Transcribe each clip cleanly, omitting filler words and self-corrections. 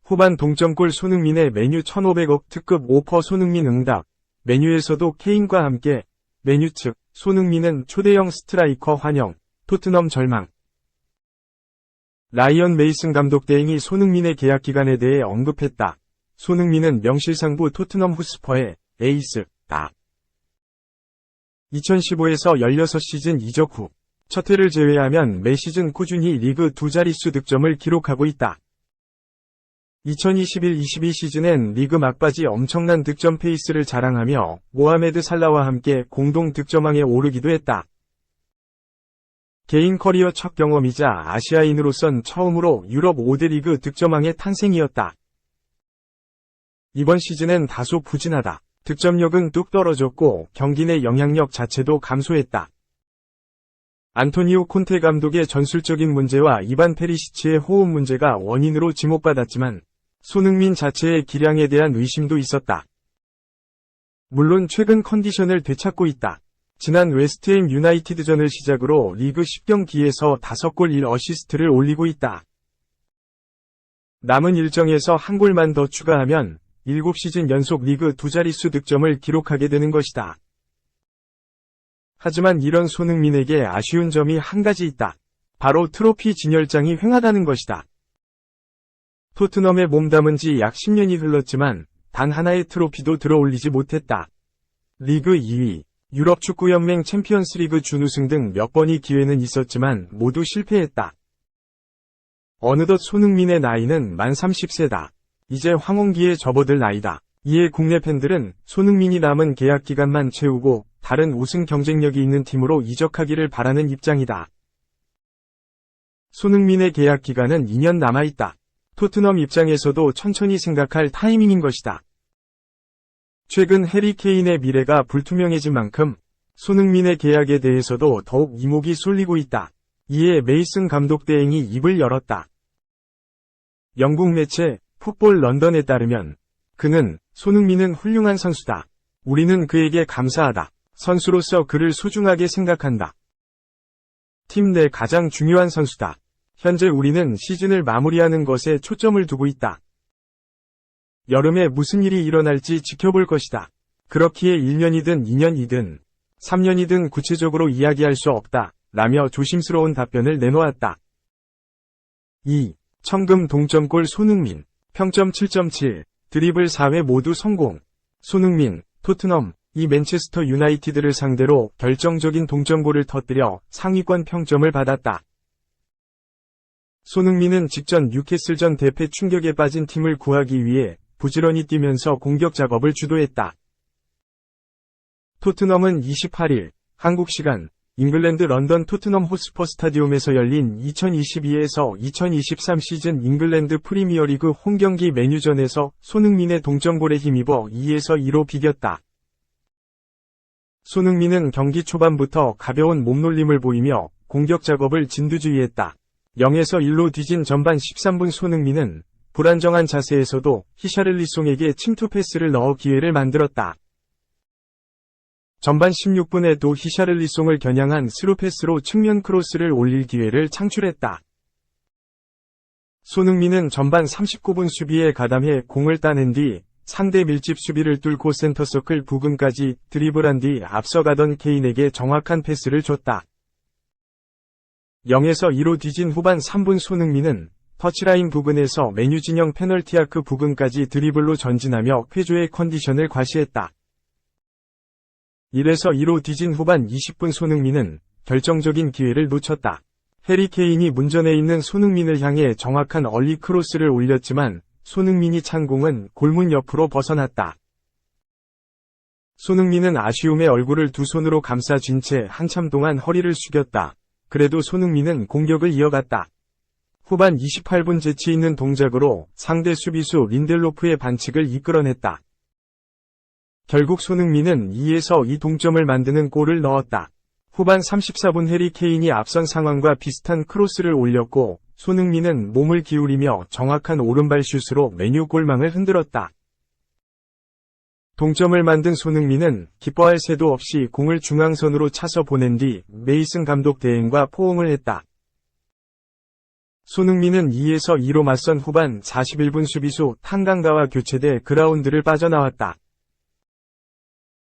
후반 동점골 손흥민의 메뉴 1500억 특급 오퍼 손흥민 응답. 메뉴에서도 케인과 함께 메뉴 측 손흥민은 초대형 스트라이커 환영, 토트넘 절망. 라이언 메이슨 감독 대행이 손흥민의 계약 기간에 대해 언급했다. 손흥민은 명실상부 토트넘 호스퍼의 에이스다. 2015에서 16시즌 이적 후 첫 해를 제외하면 매 시즌 꾸준히 리그 두 자릿수 득점을 기록하고 있다. 2021-22 시즌엔 리그 막바지 엄청난 득점 페이스를 자랑하며 모하메드 살라와 함께 공동 득점왕에 오르기도 했다. 개인 커리어 첫 경험이자 아시아인으로선 처음으로 유럽 5대 리그 득점왕의 탄생이었다. 이번 시즌엔 다소 부진하다. 득점력은 뚝 떨어졌고 경기 내 영향력 자체도 감소했다. 안토니오 콘테 감독의 전술적인 문제와 이반 페리시치의 호흡 문제가 원인으로 지목받았지만 손흥민 자체의 기량에 대한 의심도 있었다. 물론 최근 컨디션을 되찾고 있다. 지난 웨스트햄 유나이티드전을 시작으로 리그 10경기에서 5골 1어시스트를 올리고 있다. 남은 일정에서 한 골만 더 추가하면 7시즌 연속 리그 두 자릿수 득점을 기록하게 되는 것이다. 하지만 이런 손흥민에게 아쉬운 점이 한 가지 있다. 바로 트로피 진열장이 횡하다는 것이다. 토트넘에 몸담은 지 약 10년이 흘렀지만 단 하나의 트로피도 들어올리지 못했다. 리그 2위, 유럽축구연맹 챔피언스리그 준우승 등 몇 번의 기회는 있었지만 모두 실패했다. 어느덧 손흥민의 나이는 만 30세다. 이제 황혼기에 접어들 나이다. 이에 국내 팬들은 손흥민이 남은 계약 기간만 채우고 다른 우승 경쟁력이 있는 팀으로 이적하기를 바라는 입장이다. 손흥민의 계약 기간은 2년 남아있다. 토트넘 입장에서도 천천히 생각할 타이밍인 것이다. 최근 해리 케인의 미래가 불투명해진 만큼 손흥민의 계약에 대해서도 더욱 이목이 쏠리고 있다. 이에 메이슨 감독 대행이 입을 열었다. 영국 매체 풋볼 런던에 따르면 그는 손흥민은 훌륭한 선수다. 우리는 그에게 감사하다. 선수로서 그를 소중하게 생각한다. 팀 내 가장 중요한 선수다. 현재 우리는 시즌을 마무리하는 것에 초점을 두고 있다. 여름에 무슨 일이 일어날지 지켜볼 것이다. 그렇기에 1년이든 2년이든 3년이든 구체적으로 이야기할 수 없다. 라며 조심스러운 답변을 내놓았다. 2. 청금 동점골 손흥민. 평점 7.7. 드리블 4회 모두 성공. 손흥민, 토트넘, 이 맨체스터 유나이티드를 상대로 결정적인 동점골을 터뜨려 상위권 평점을 받았다. 손흥민은 직전 뉴캐슬전 대패 충격에 빠진 팀을 구하기 위해 부지런히 뛰면서 공격 작업을 주도했다. 토트넘은 28일 한국 시간 잉글랜드 런던 토트넘 호스퍼 스타디움에서 열린 2022에서 2023 시즌 잉글랜드 프리미어리그 홈경기 맨유전에서 손흥민의 동점골에 힘입어 2에서 2로 비겼다. 손흥민은 경기 초반부터 가벼운 몸놀림을 보이며 공격 작업을 진두지휘했다. 0에서 1로 뒤진 전반 13분 손흥민은 불안정한 자세에서도 히샤를리송에게 침투 패스를 넣어 기회를 만들었다. 전반 16분에도 히샤를리송을 겨냥한 스루 패스로 측면 크로스를 올릴 기회를 창출했다. 손흥민은 전반 39분 수비에 가담해 공을 따낸 뒤 상대 밀집 수비를 뚫고 센터서클 부근까지 드리블한 뒤 앞서가던 케인에게 정확한 패스를 줬다. 0에서 2로 뒤진 후반 3분 손흥민은 터치라인 부근에서 메뉴 진영 페널티아크 부근까지 드리블로 전진하며 쾌조의 컨디션을 과시했다. 1에서 2로 뒤진 후반 20분 손흥민은 결정적인 기회를 놓쳤다. 해리 케인이 문전에 있는 손흥민을 향해 정확한 얼리 크로스를 올렸지만 손흥민이 찬 공은 골문 옆으로 벗어났다. 손흥민은 아쉬움에 얼굴을 두 손으로 감싸쥔 채 한참 동안 허리를 숙였다. 그래도 손흥민은 공격을 이어갔다. 후반 28분 재치 있는 동작으로 상대 수비수 린델로프의 반칙을 이끌어냈다. 결국 손흥민은 2에서 2 동점을 만드는 골을 넣었다. 후반 34분 해리 케인이 앞선 상황과 비슷한 크로스를 올렸고 손흥민은 몸을 기울이며 정확한 오른발 슛으로 메뉴 골망을 흔들었다. 동점을 만든 손흥민은 기뻐할 새도 없이 공을 중앙선으로 차서 보낸 뒤 메이슨 감독 대행과 포옹을 했다. 손흥민은 2에서 2로 맞선 후반 41분 수비수 탄강가와 교체돼 그라운드를 빠져나왔다.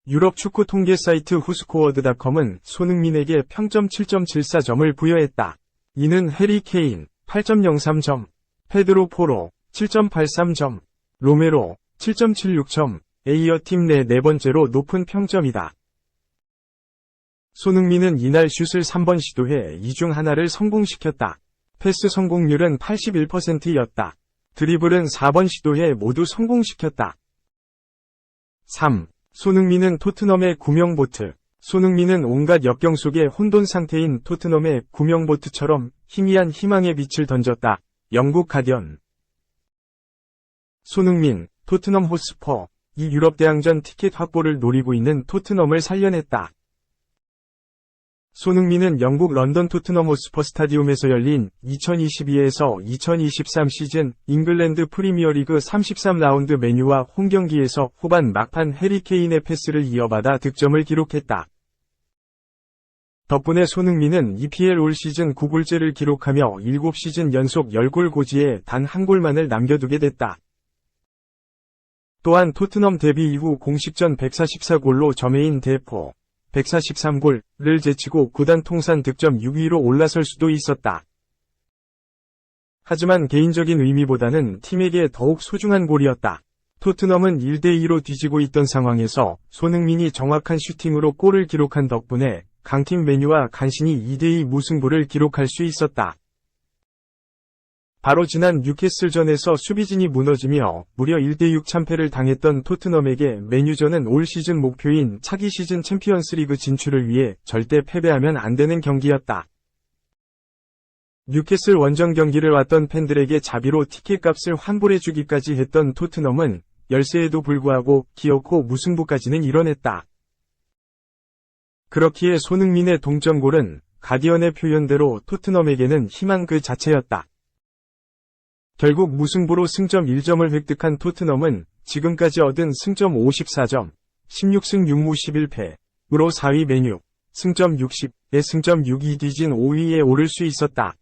유럽 축구 통계 사이트 후스코어드닷컴은 손흥민에게 평점 7.74점을 부여했다. 이는 해리 케인 8.03점, 페드로 포로 7.83점, 로메로 7.76점, 에 이어 팀 내 네 번째로 높은 평점이다. 손흥민은 이날 슛을 3번 시도해 이 중 하나를 성공시켰다. 패스 성공률은 81%였다. 드리블은 4번 시도해 모두 성공시켰다. 3. 손흥민은 토트넘의 구명보트. 손흥민은 온갖 역경 속에 혼돈 상태인 토트넘의 구명보트처럼 희미한 희망의 빛을 던졌다. 영국 가디언. 손흥민, 토트넘 호스퍼. 이 유럽 대항전 티켓 확보를 노리고 있는 토트넘을 살려냈다. 손흥민은 영국 런던 토트넘 호스퍼 스타디움에서 열린 2022에서 2023 시즌 잉글랜드 프리미어리그 33라운드 맨유와 홈경기에서 후반 막판 해리 케인의 패스를 이어받아 득점을 기록했다. 덕분에 손흥민은 EPL 올 시즌 9골째를 기록하며 7시즌 연속 10골 고지에 단 한 골만을 남겨두게 됐다. 또한 토트넘 데뷔 이후 공식전 144골로 점해인 대포 143골을 제치고 구단 통산 득점 6위로 올라설 수도 있었다. 하지만 개인적인 의미보다는 팀에게 더욱 소중한 골이었다. 토트넘은 1대2로 뒤지고 있던 상황에서 손흥민이 정확한 슈팅으로 골을 기록한 덕분에 강팀 맨유와 간신히 2대2 무승부를 기록할 수 있었다. 바로 지난 뉴캐슬전에서 수비진이 무너지며 무려 1대6 참패를 당했던 토트넘에게 맨유전은 올 시즌 목표인 차기 시즌 챔피언스리그 진출을 위해 절대 패배하면 안 되는 경기였다. 뉴캐슬 원정 경기를 왔던 팬들에게 자비로 티켓값을 환불해주기까지 했던 토트넘은 열세에도 불구하고 기어코 무승부까지는 이뤄냈다. 그렇기에 손흥민의 동점골은 가디언의 표현대로 토트넘에게는 희망 그 자체였다. 결국 무승부로 승점 1점을 획득한 토트넘은 지금까지 얻은 승점 54점, 16승 6무 11패으로 4위 맨유, 승점 60에 승점 6이 뒤진 5위에 오를 수 있었다.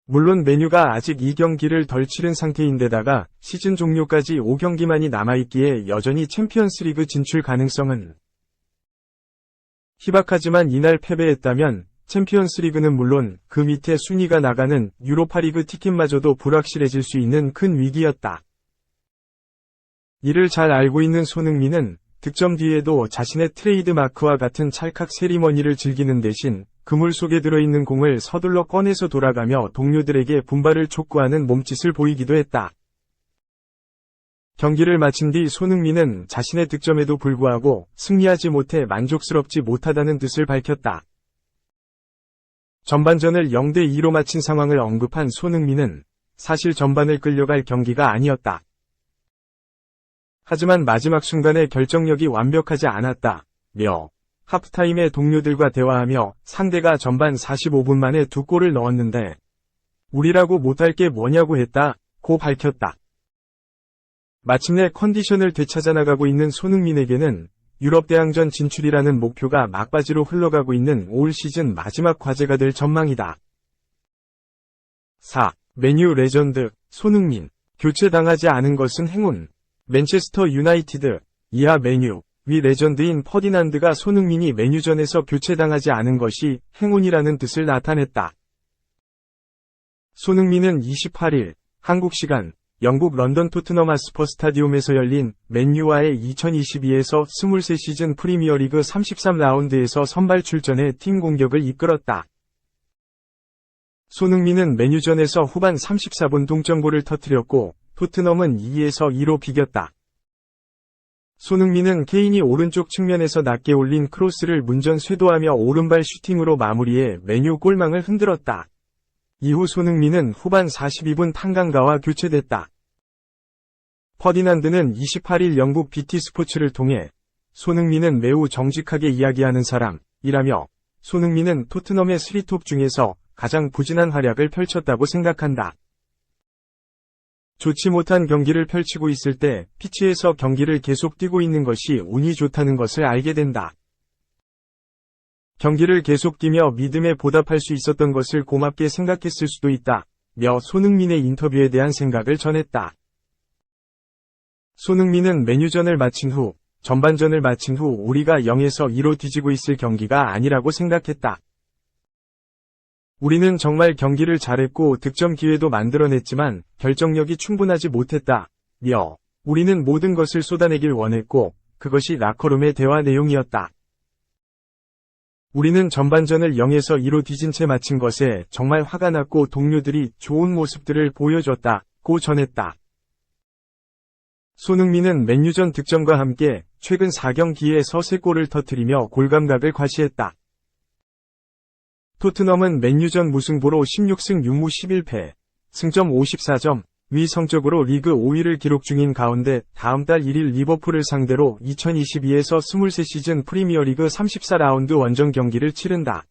물론 맨유가 아직 2경기를 덜 치른 상태인데다가 시즌 종료까지 5경기만이 남아있기에 여전히 챔피언스리그 진출 가능성은 희박하지만 이날 패배했다면 챔피언스리그는 물론 그 밑에 순위가 나가는 유로파리그 티켓마저도 불확실해질 수 있는 큰 위기였다. 이를 잘 알고 있는 손흥민은 득점 뒤에도 자신의 트레이드 마크와 같은 찰칵 세리머니를 즐기는 대신 그물 속에 들어있는 공을 서둘러 꺼내서 돌아가며 동료들에게 분발을 촉구하는 몸짓을 보이기도 했다. 경기를 마친 뒤 손흥민은 자신의 득점에도 불구하고 승리하지 못해 만족스럽지 못하다는 뜻을 밝혔다. 전반전을 0대2로 마친 상황을 언급한 손흥민은 사실 전반을 끌려갈 경기가 아니었다. 하지만 마지막 순간에 결정력이 완벽하지 않았다며 하프타임에 동료들과 대화하며 상대가 전반 45분 만에 2골을 넣었는데 우리라고 못할 게 뭐냐고 했다고 밝혔다. 마침내 컨디션을 되찾아 나가고 있는 손흥민에게는 유럽 대항전 진출이라는 목표가 막바지로 흘러가고 있는 올 시즌 마지막 과제가 될 전망이다. 4. 맨유 레전드 손흥민 교체당하지 않은 것은 행운. 맨체스터 유나이티드 이하 맨유 위 레전드인 퍼디난드가 손흥민이 맨유전에서 교체당하지 않은 것이 행운이라는 뜻을 나타냈다. 손흥민은 28일 한국 시간 영국 런던 토트넘 하스퍼 스타디움에서 열린 맨유와의 2022에서 23시즌 프리미어리그 33라운드에서 선발 출전해 팀 공격을 이끌었다. 손흥민은 맨유전에서 후반 34분 동점골을 터뜨렸고 토트넘은 2에서 2로 비겼다. 손흥민은 케인이 오른쪽 측면에서 낮게 올린 크로스를 문전 쇄도하며 오른발 슈팅으로 마무리해 맨유 골망을 흔들었다. 이후 손흥민은 후반 42분 탄강가와 교체됐다. 퍼디난드는 28일 영국 BT 스포츠를 통해 손흥민은 매우 정직하게 이야기하는 사람이라며 손흥민은 토트넘의 3톱 중에서 가장 부진한 활약을 펼쳤다고 생각한다. 좋지 못한 경기를 펼치고 있을 때 피치에서 경기를 계속 뛰고 있는 것이 운이 좋다는 것을 알게 된다. 경기를 계속 뛰며 믿음에 보답할 수 있었던 것을 고맙게 생각했을 수도 있다. 며 손흥민의 인터뷰에 대한 생각을 전했다. 손흥민은 맨유전을 마친 후, 전반전을 마친 후 우리가 0에서 2로 뒤지고 있을 경기가 아니라고 생각했다. 우리는 정말 경기를 잘했고 득점 기회도 만들어냈지만 결정력이 충분하지 못했다. 며 우리는 모든 것을 쏟아내길 원했고 그것이 라커룸의 대화 내용이었다. 우리는 전반전을 0에서 2로 뒤진 채 마친 것에 정말 화가 났고 동료들이 좋은 모습들을 보여줬다고 전했다. 손흥민은 맨유전 득점과 함께 최근 4경기에서 3골을 터뜨리며 골감각을 과시했다. 토트넘은 맨유전 무승부로 16승 6무 11패, 승점 54점, 위 성적으로 리그 5위를 기록 중인 가운데 다음 달 1일 리버풀을 상대로 2022에서 23 시즌 프리미어리그 34라운드 원정 경기를 치른다.